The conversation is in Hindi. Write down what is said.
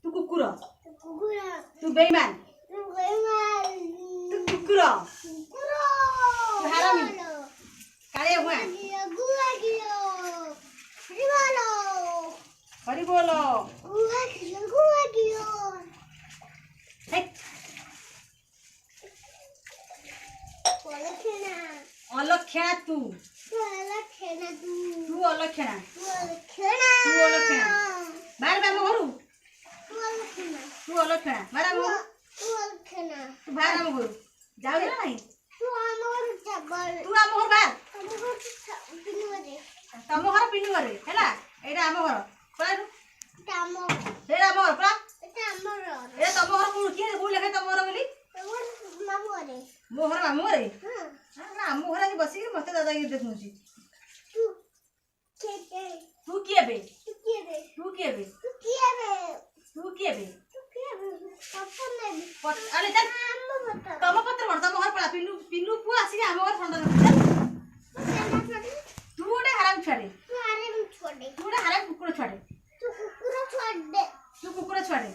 तू कुकुर तू बेईमान तू कुकुर तू हरामी काले हुआ हरी बोलो अलक्षणा तू अलक्षणा बार बार घरू तू अलक्षणा बार तू बाहर आम घरू जाऊ ना नहीं तू आम घर बाहर तम घर पिनु घरे हैला एटा आम घर पळा एटा आम घर पळा ए तम घर को के को लेखे तम घर बोली मो घर मामू घरे ना आम घर आज बसी मते दादा के देखुची तू किए बे अरे चल तम पत्र भर तम घर पळा पिनु पु आसी आम घर फंड तू गोटे हराम छाड़े तू गोटे हराम कुकुर छाड़े तू कुकुर छाड़े